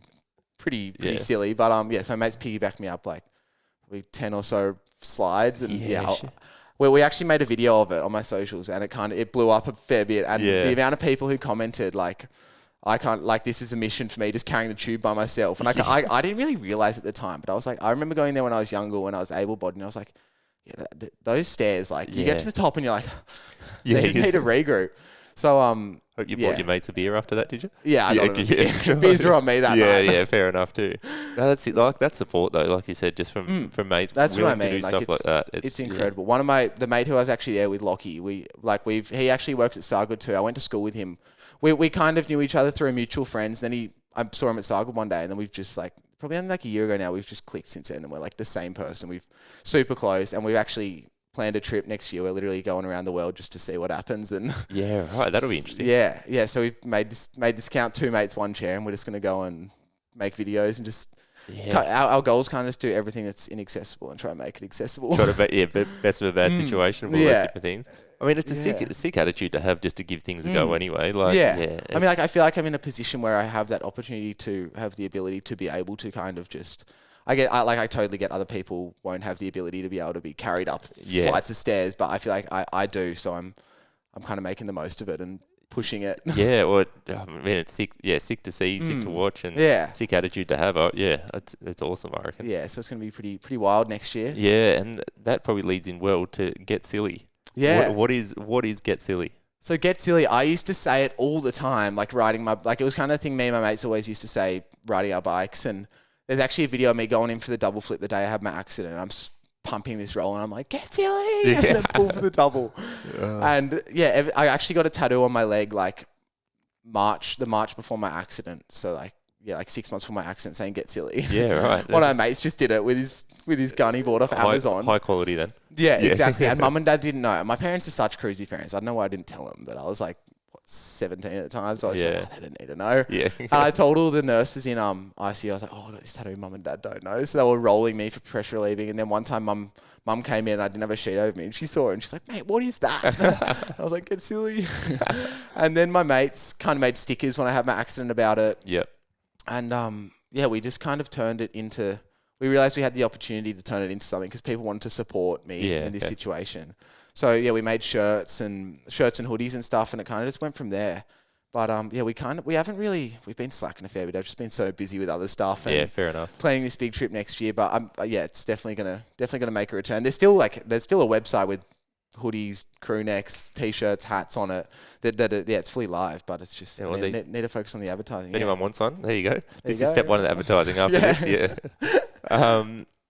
pretty silly. But so my mates piggybacked me up like probably 10 or so slides, and we actually made a video of it on my socials, and it blew up a fair bit, and the amount of people who commented like, I can't, like, this is a mission for me, just carrying the tube by myself. And I didn't really realize at the time, but I was like, I remember going there when I was younger, when I was able-bodied, and I was like, those stairs, like, you get to the top and you're like, you need a regroup. So, You bought your mates a beer after that, did you? Yeah, I got them. Beers were on me that night. Yeah, fair enough too. No, that's it. Like, that's support though, like you said, just from mates. That's what I mean. To do stuff like that. It's incredible. One of the mate who I was actually there with, Lockie, he actually works at Sargood too. I went to school with him. We kind of knew each other through mutual friends. Then I saw him at Sargood one day, and then we've just like, probably only like a year ago now, we've just clicked since then, and we're like the same person. We've super close, and we've actually planned a trip next year. We're literally going around the world just to see what happens. And yeah, right, that'll be interesting. Yeah. So we've made this count, 2 mates, 1 chair, and we're just gonna go and make videos and just. Yeah. Our goal is kind of just do everything that's inaccessible and try and make it accessible. Try to best of a bad situation, all those different things. I mean, it's a sick attitude to have, just to give things a go anyway. Like, I mean, like, I feel like I'm in a position where I have that opportunity to have the ability to be able to kind of just. I totally get other people won't have the ability to be able to be carried up flights of stairs, but I feel like I do. So I'm kind of making the most of it and pushing it. Yeah, well, I mean, it's sick. Yeah, sick to see, sick to watch, and sick attitude to have. It's awesome, I reckon. Yeah, so it's going to be pretty wild next year. Yeah, and that probably leads in well to Get Silly. Yeah. What is Get Silly? So Get Silly, I used to say it all the time, like riding it was kind of the thing me and my mates always used to say, riding our bikes. And there's actually a video of me going in for the double flip the day I had my accident. And I'm pumping this roll, and I'm like, Get Silly, and then pull for the double. And I actually got a tattoo on my leg like the March before my accident. So like 6 months before my accident, saying Get Silly. Yeah, right. One of my mates just did it with his gun he bought off Amazon. High quality then. Yeah, exactly. And mum and dad didn't know. My parents are such cruisy parents. I don't know why I didn't tell them, but I was like 17 at the time, so I was like, they didn't need to know. Yeah. And I told all the nurses in ICU, I was like, I got this tattoo, mum and dad don't know. So they were rolling me for pressure relieving. And then one time mum came in and I didn't have a sheet over me, and she saw it and she's like, mate, what is that? I was like, Get Silly. And then my mates kind of made stickers when I had my accident about it. Yep. And we just kind of turned it into, we realized we had the opportunity to turn it into something because people wanted to support me in this situation. So we made shirts and hoodies and stuff, and it kind of just went from there. But we've been slacking a fair bit. I've just been so busy with other stuff. And fair enough. Planning this big trip next year, but it's definitely gonna make a return. There's still a website with hoodies, crew necks, t-shirts, hats on it. It's fully live, but it's just need to focus on the advertising. If anyone wants one, there you go. This is step 1 of the advertising after this. Yeah.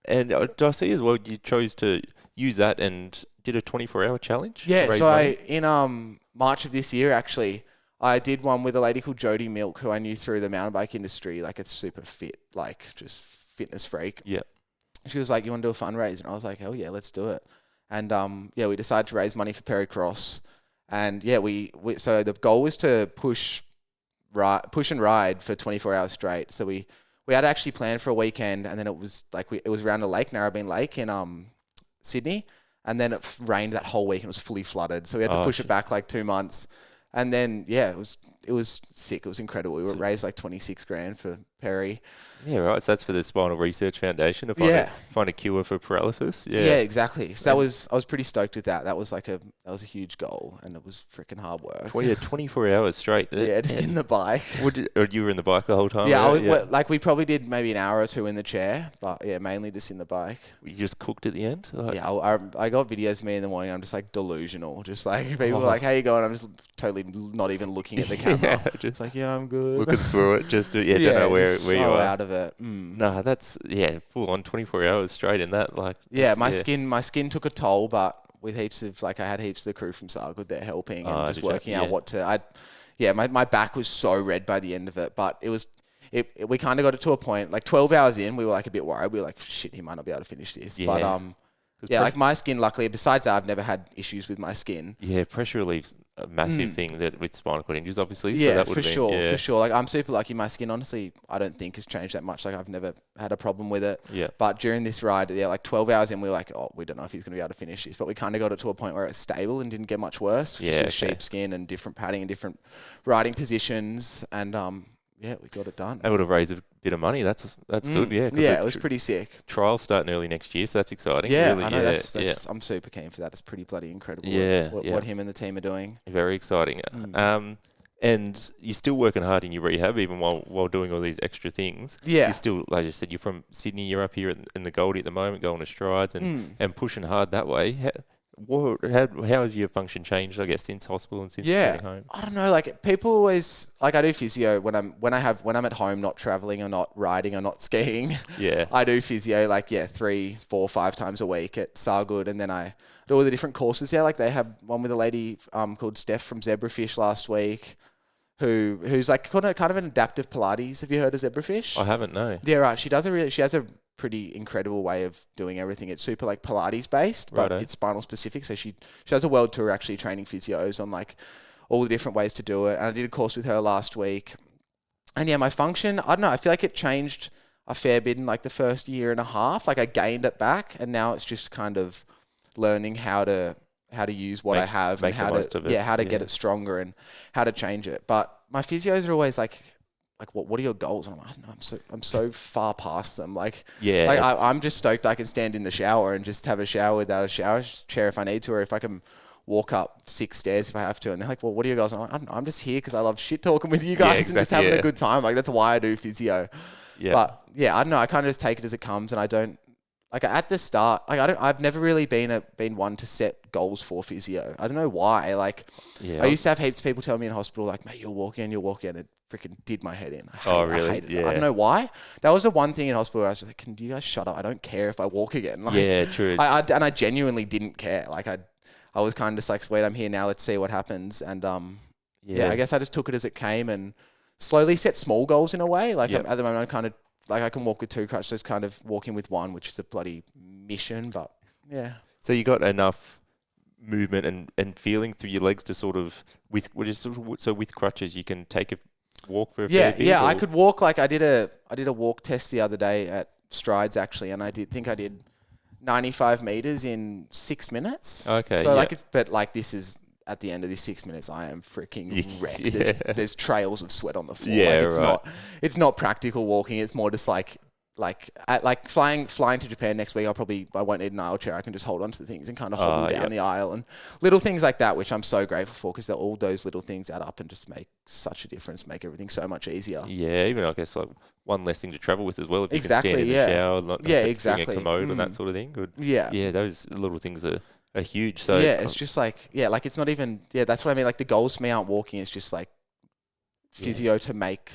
And do I see as well you chose to use that and did a 24-hour challenge? Yeah, so in March of this year, actually, I did one with a lady called Jodie Milk, who I knew through the mountain bike industry. Like, it's super fit, like just fitness freak. Yeah. She was like, you want to do a fundraiser? And I was like, hell yeah, let's do it. And we decided to raise money for Perry Cross. And so the goal was to push and ride for 24 hours straight. So we had actually planned for a weekend, and then it was around a lake, Narrabeen Lake in Sydney. And then it rained that whole week and it was fully flooded. So we had to push it back like 2 months. And then, it was sick. It was incredible. We raised like 26 grand for Perry. Yeah, right. So that's for the Spinal Research Foundation to find a cure for paralysis. Yeah, exactly. So I was pretty stoked with that. That was a huge goal, and it was freaking hard work. Well, 24 hours straight. Just in the bike. You were in the bike the whole time? Yeah, we probably did maybe an hour or 2 in the chair, but mainly just in the bike. You just cooked at the end? I got videos of me in the morning. I'm just like delusional. Just like people were like, how you going? I'm just totally not even looking at the camera. Just like, I'm good. Looking through it. Just don't know where you are. Out of it. No, that's full on 24 hours straight in that. Like, my skin took a toll, but with heaps of I had heaps of the crew from Sargood there helping and just did you? working out Yeah. what to. My back was so red by the end of it, but it was. We kind of got it to a point, like 12 hours in, we were like a bit worried. We were like, shit, he might not be able to finish this. Yeah. But like my skin, luckily, besides that, I've never had issues with my skin. Yeah, pressure relieve's a massive thing that with spinal cord injuries, obviously. Yeah, so that for sure. Like I'm super lucky. My skin, honestly, I don't think has changed that much. Like I've never had a problem with it. Yeah. But during this ride, like 12 hours in, we were like, oh, we don't know if he's going to be able to finish this. But we kind of got it to a point where it's stable and didn't get much worse. Just with sheepskin and different padding and different riding positions. And we got it done. Able to raise a bit of money. That's good. Yeah. Yeah, it was pretty sick. Trials starting early next year, so that's exciting. Yeah, really, I know. That's I'm super keen for that. It's pretty bloody incredible. What him and the team are doing. Very exciting. And you're still working hard in your rehab, even while doing all these extra things. Yeah. You're still, like I said, you're from Sydney. You're up here in the Goldie at the moment, going to strides and pushing hard that way. How has your function changed, I guess, since hospital and since getting home? I don't know. Like people always I do physio when I'm at home, not traveling or not riding or not skiing. Yeah. I do physio 3, 4, 5 times a week at Sargood, and then I do all the different courses there. Like they have one with a lady called Steph from Zebrafish last week, who's like kind of an adaptive Pilates. Have you heard of Zebrafish? I haven't, no. Yeah, right. She has a pretty incredible way of doing everything. It's super like Pilates based, but it's spinal specific. So she has a world tour actually training physios on like all the different ways to do it. And I did a course with her last week. And yeah, my function, I don't know, I feel like it changed a fair bit in like the first year and a half. Like I gained it back, and now it's just kind of learning how to use what I have and how to get it stronger and how to change it. But my physios are always like what are your goals? And I'm like, I don't know, I'm so far past them. I'm just stoked I can stand in the shower and just have a shower without a shower chair if I need to, or if I can walk up 6 stairs if I have to. And they're like, well, what are your goals? And I'm like, I don't know, I'm just here because I love shit talking with you guys and just having a good time. Like that's why I do physio. Yeah. But yeah, I don't know. I kind of just take it as it comes, and I don't at the start. I've never really been one to set goals for physio. I don't know why. I used to have heaps of people tell me in hospital, like, mate, you'll walk in. It freaking did my head in. Really? I hated it. I don't know why. That was the one thing in hospital where I was like, can you guys shut up? I don't care if I walk again. True. I genuinely didn't care. I was kind of just like, sweet, I'm here now. Let's see what happens. And I guess I just took it as it came and slowly set small goals in a way. At the moment, I'm kind of I can walk with 2 crutches, kind of walking with 1, which is a bloody mission. But yeah. So you got enough movement and feeling through your legs to sort of with crutches you can take a walk for a fair bit? I could walk. I did a walk test the other day at Strides actually, and I did 95 meters in 6 minutes. Okay. So this is at the end of these 6 minutes, I am freaking wrecked. Yeah. There's trails of sweat on the floor. Yeah, It's not practical walking. It's more just flying to Japan next week. I won't need an aisle chair. I can just hold onto the things and kind of hobble down the aisle and little things like that, which I'm so grateful for because all those little things add up and just make such a difference, make everything so much easier. Yeah, even I guess one less thing to travel with as well. If you can stand in the shower, not a commode and that sort of thing. Good. Yeah. Yeah, those little things are huge. So it's just it's not even that's what I mean. Like the goals for me aren't walking. It's just like physio to make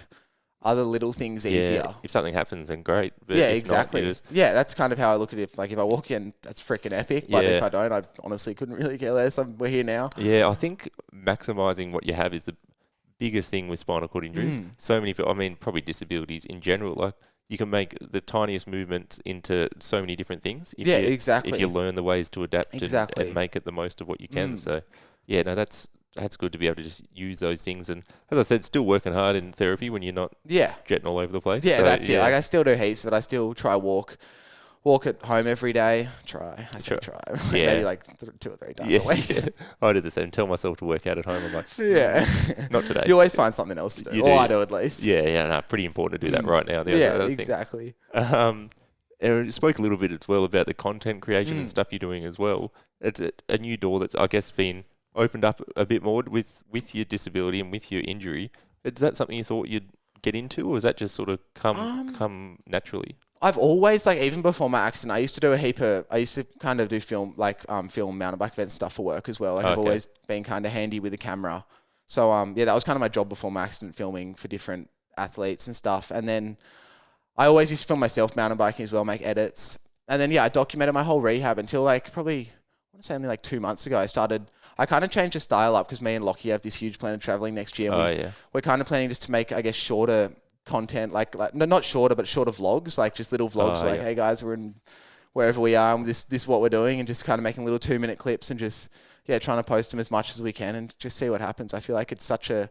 other little things easier. If something happens, then great. But exactly. That's kind of how I look at it. If I walk in, that's freaking epic. But if I don't, I honestly couldn't really care less. We're here now. Yeah, I think maximising what you have is the biggest thing with spinal cord injuries. So many people, probably disabilities in general, you can make the tiniest movements into so many different things. If you learn the ways to adapt and make it the most of what you can. So, that's good to be able to just use those things. And as I said, still working hard in therapy when you're not jetting all over the place. Yeah, so, that's it. I still do heaps, but I still try walk at home every day. Try. Maybe 2 or 3 times a week. Yeah. I do the same. Tell myself to work out at home. I'm like, not today. You always find something else to do. I do at least. Yeah. Pretty important to do that right now. Exactly. You spoke a little bit as well about the content creation and stuff you're doing as well. It's a new door that's, I guess, been opened up a bit more with your disability and with your injury. Is that something you thought you'd get into, or has that just sort of come naturally? I've always, even before my accident, I used to kind of do film mountain bike event stuff for work as well. I've always been kind of handy with a camera. So, that was kind of my job before my accident, filming for different athletes and stuff. And then I always used to film myself mountain biking as well, make edits. And then, I documented my whole rehab until probably want to say only like 2 months ago, I kind of changed the style up because me and Lockie have this huge plan of traveling next year. We're kind of planning just to make, I guess, shorter content, no, not shorter, but shorter vlogs, like just little vlogs, hey guys, we're in wherever we are, and this is what we're doing, and just kind of making little 2-minute clips and just, trying to post them as much as we can and just see what happens. I feel like it's such a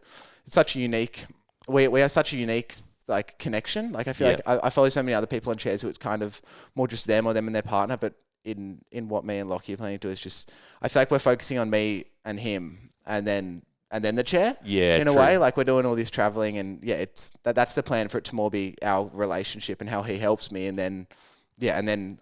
unique, we are such a unique like connection. Like I feel like I follow so many other people on chairs who it's kind of more just them or them and their partner, but in what me and Lockie are planning to do is just, I feel like we're focusing on me and him and then the chair. Yeah, in a way, like we're doing all this traveling and that's the plan, for it to more be our relationship and how he helps me, and then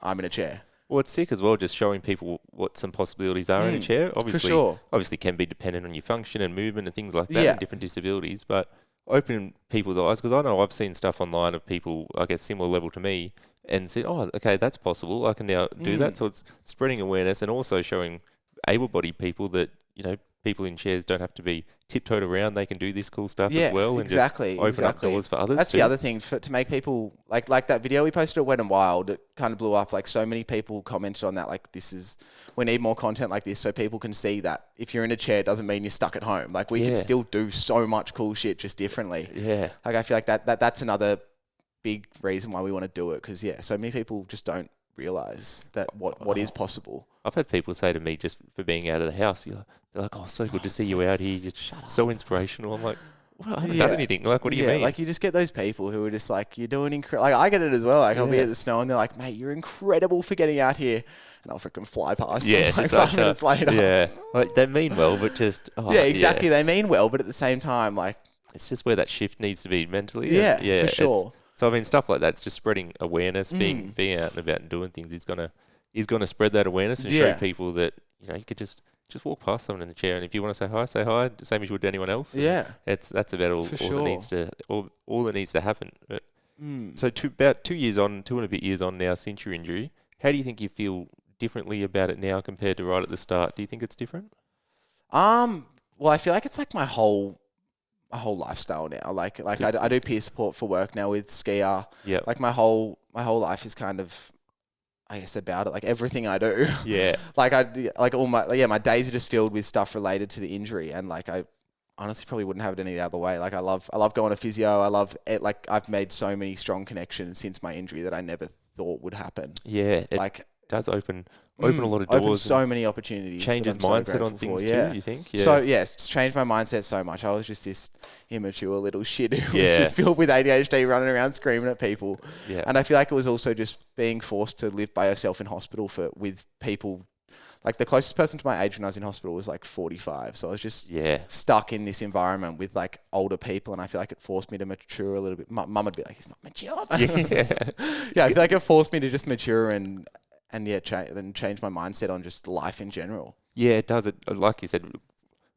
I'm in a chair. Well, it's sick as well, just showing people what some possibilities are in a chair. Obviously, for sure. Obviously can be dependent on your function and movement and things like that, and different disabilities, but opening people's eyes, because I know I've seen stuff online of people, I guess, similar level to me, and said, oh, okay, that's possible. I can now do that. So it's spreading awareness and also showing able-bodied people that, people in chairs don't have to be tiptoed around. They can do this cool stuff as well. And just open up doors for others. That's the other thing, to make people, like that video we posted at Wet n Wild, it kind of blew up. Like so many people commented on that, like we need more content like this so people can see that if you're in a chair, it doesn't mean you're stuck at home. Like we can still do so much cool shit just differently. Yeah. Like I feel like that's another big reason why we want to do it, because so many people just don't realize that what is possible. I've had people say to me, just for being out of the house, they're like, oh, so good to see you out here, just so inspirational. I'm like, well, I haven't done anything. Like, what do you mean? Like you just get those people who are just like, you're doing incredible. Like I get it as well. Like I'll be at the snow and they're like, mate, you're incredible for getting out here, and I'll freaking fly past them like 5 minutes later. Yeah, like they mean well, but just exactly. They mean well, but at the same time, like it's just where that shift needs to be mentally. Yeah, for sure. So I mean, stuff like that. It's just spreading awareness, being out and about and doing things. He's gonna spread that awareness and show people that you could just walk past someone in a chair, and if you want to say hi, same as you would to anyone else. Yeah, that's about all that needs to happen. But, so about 2 years on, 2 and a bit years on now since your injury, how do you think you feel differently about it now compared to right at the start? Do you think it's different? Well, I feel like it's like my whole lifestyle now. Like I do peer support for work now with Skier. Yeah. Like my whole life is kind of, I guess, about it. Like everything I do. Yeah. My days are just filled with stuff related to the injury, and like I honestly probably wouldn't have it any other way. Like I love going to physio. I love it. Like I've made so many strong connections since my injury that I never thought would happen. Yeah. It does open a lot of doors. Opens so many opportunities. Changes mindset on things too, you think? Yeah. So yes, it's changed my mindset so much. I was just this immature little shit who was just filled with ADHD, running around screaming at people. Yeah. And I feel like it was also just being forced to live by yourself in hospital with people. Like the closest person to my age when I was in hospital was like 45. So I was just stuck in this environment with like older people, and I feel like it forced me to mature a little bit. Mum would be like, he's not mature. I feel like it forced me to just mature and change my mindset on just life in general. Yeah, it does. It, like you said,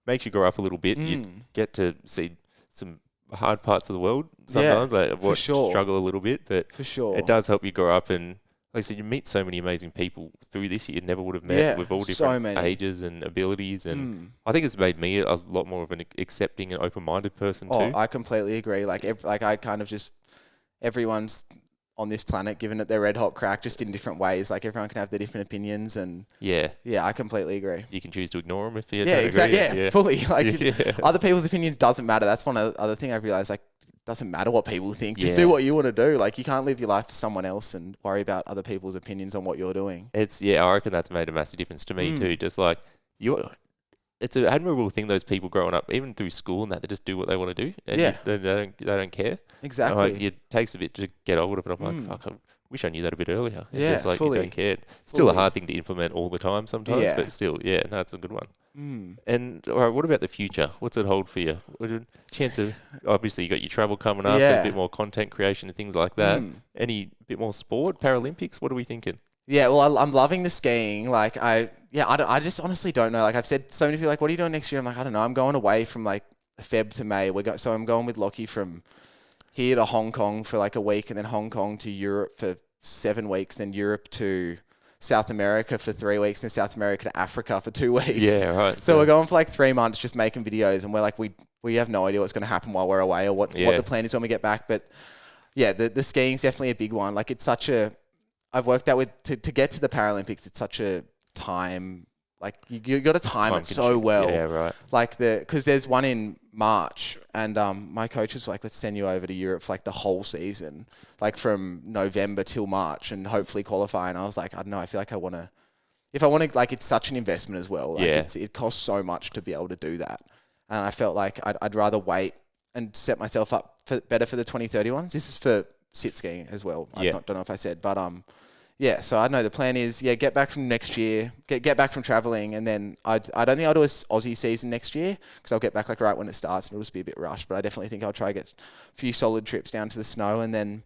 makes you grow up a little bit. You get to see some hard parts of the world sometimes. Struggle a little bit, but for sure, it does help you grow up. And like I said, you meet so many amazing people through this you never would have met with all different ages and abilities. And I think it's made me a lot more of an accepting and open-minded person too. I completely agree. I kind of just, everyone's on this planet, given that they're red hot crack, just in different ways. Like everyone can have their different opinions, and I completely agree. You can choose to ignore them if you don't agree. Yeah, fully. Other people's opinions doesn't matter. That's one other thing I've realized. Like, doesn't matter what people think. Just do what you want to do. Like, you can't live your life for someone else and worry about other people's opinions on what you're doing. I reckon that's made a massive difference to me too. Just like it's an admirable thing, those people growing up, even through school and that, they just do what they want to do. And they don't care. Exactly. It takes a bit to get older, but I'm like, fuck, I wish I knew that a bit earlier. It's like fully. You don't care. Still a hard thing to implement all the time sometimes, but still, it's a good one. And all right, what about the future? What's it hold for you? What a chance of, obviously you got your travel coming up, and a bit more content creation and things like that. Any bit more sport, Paralympics? What are we thinking? Yeah, well, I'm loving the skiing. Like, I just honestly don't know. Like, I've said so many people, like, what are you doing next year? I'm like, I don't know. I'm going away from like Feb to May. So I'm going with Lockie from here to Hong Kong for like a week, and then Hong Kong to Europe for 7 weeks, then Europe to South America for 3 weeks, and South America to Africa for 2 weeks. Yeah, right. So we're going for like 3 months just making videos, and we're like, we have no idea what's going to happen while we're away or what the plan is when we get back. But yeah, the skiing's definitely a big one. Like, it's such a, I've worked out to get to the Paralympics, it's such a time like you got to time it so well. Yeah, right. Like because there's one in March, and my coach was like, let's send you over to Europe for like the whole season, like from November till March, and hopefully qualify. And I was like, I don't know, I feel like if I want to, like, it's such an investment as well. Like it costs so much to be able to do that. And I felt like I'd rather wait and set myself up better for the 2030 ones. This is for sit skiing as well. I don't know if I said, but yeah. So I know the plan is get back from next year, get back from traveling, and then I don't think I'll do a Aussie season next year because I'll get back like right when it starts and it'll just be a bit rushed. But I definitely think I'll try to get a few solid trips down to the snow, and then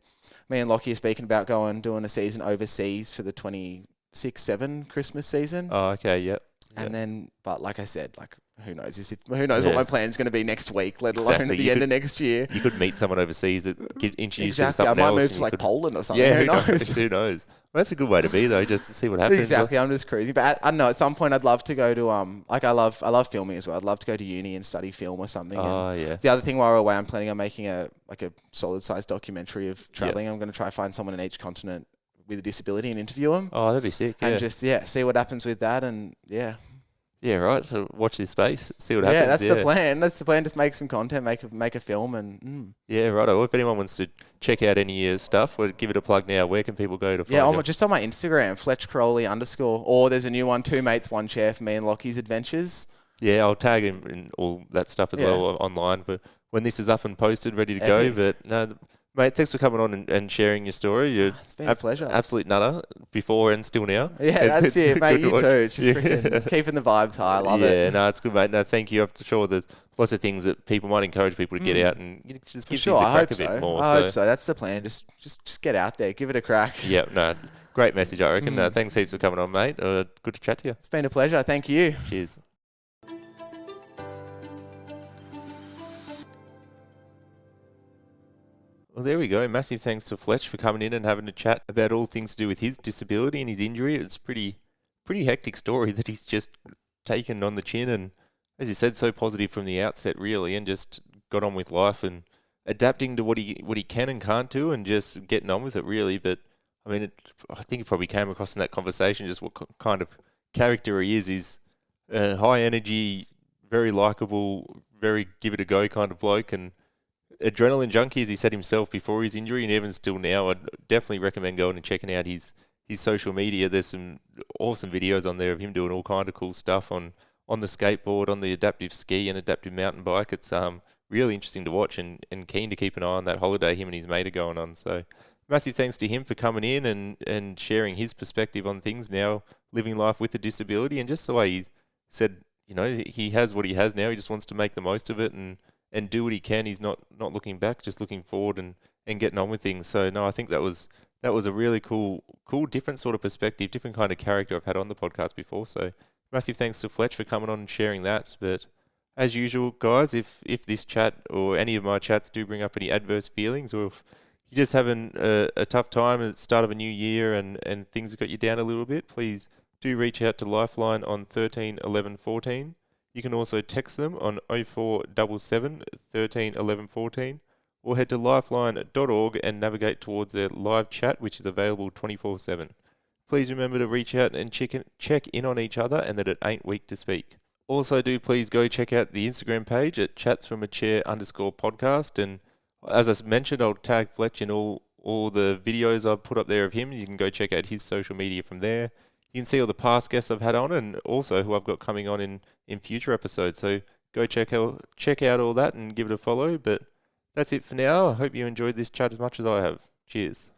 me and Lockie are speaking about doing a season overseas for the 26-7 Christmas season. Oh, okay, yep. And then, but like I said, like who knows? Who knows what my plan is going to be next week, let alone at the end of next year. You could meet someone overseas that get introduced to something else. I might move to like Poland or something. Yeah, who knows? Who knows? Well, that's a good way to be though. Just see what happens. Exactly. I'm just cruising, but I don't know. At some point, I'd love to go to like I love filming as well. I'd love to go to uni and study film or something. Oh, yeah. The other thing while we're away, I'm planning on making a solid size documentary of traveling. I'm going to try to find someone in each continent with a disability and interview them. Oh, that'd be sick. Yeah. And just see what happens with that, and yeah. Yeah, right. So watch this space, see what happens. Yeah, that's the plan. That's the plan. Just make some content, make a film, and yeah, right. Well, if anyone wants to check out any of your stuff, we'll give it a plug now. Where can people go to find it? Just on my Instagram, Fletch Crowley _. Or there's a new one, 2 Mates, 1 Chair for me and Lockie's Adventures. Yeah, I'll tag him in all that stuff as well online. But when this is up and posted, ready to go. But no. Mate, thanks for coming on and sharing your story. It's been a pleasure. Absolute nutter before and still now. Yeah, that's it, mate. You too. It's just freaking keeping the vibes high. I love it. Yeah, no, it's good, mate. No, thank you. I'm sure there's lots of things that people might encourage people to get out and just give things a crack a bit more. I hope so. That's the plan. Just get out there. Give it a crack. Yeah, no, great message, I reckon. Thanks heaps for coming on, mate. Good to chat to you. It's been a pleasure. Thank you. Cheers. Well, there we go. Massive thanks to Fletch for coming in and having a chat about all things to do with his disability and his injury. It's pretty hectic story that he's just taken on the chin and, as he said, so positive from the outset, really, and just got on with life and adapting to what he can and can't do and just getting on with it, really. But, I mean, I think it probably came across in that conversation just what kind of character he is. He's high energy, very likeable, very give-it-a-go kind of bloke, and adrenaline junkie, as he said himself before his injury, and even still now. I'd definitely recommend going and checking out his social media. There's some awesome videos on there of him doing all kind of cool stuff on the skateboard, on the adaptive ski and adaptive mountain bike. It's really interesting to watch and keen to keep an eye on that holiday him and his mate are going on. So massive thanks to him for coming in and sharing his perspective on things now, living life with a disability, and just the way he said, he has what he has now. He just wants to make the most of it and do what he can. He's not looking back, just looking forward and getting on with things. So no, I think that was a really cool, different sort of perspective, different kind of character I've had on the podcast before. So massive thanks to Fletch for coming on and sharing that. But as usual, guys, if this chat or any of my chats do bring up any adverse feelings, or if you're just having a tough time at the start of a new year and things have got you down a little bit, please do reach out to Lifeline on 13 11 14. You can also text them on 0477 13 11 14 or head to lifeline.org and navigate towards their live chat, which is available 24/7. Please remember to reach out and check in on each other and that it ain't weak to speak. Also, do please go check out the Instagram page at chatsfromachair_podcast. And as I mentioned, I'll tag Fletch in all the videos I've put up there of him. You can go check out his social media from there. You can see all the past guests I've had on and also who I've got coming on in future episodes. So go check out all that and give it a follow. But that's it for now. I hope you enjoyed this chat as much as I have. Cheers.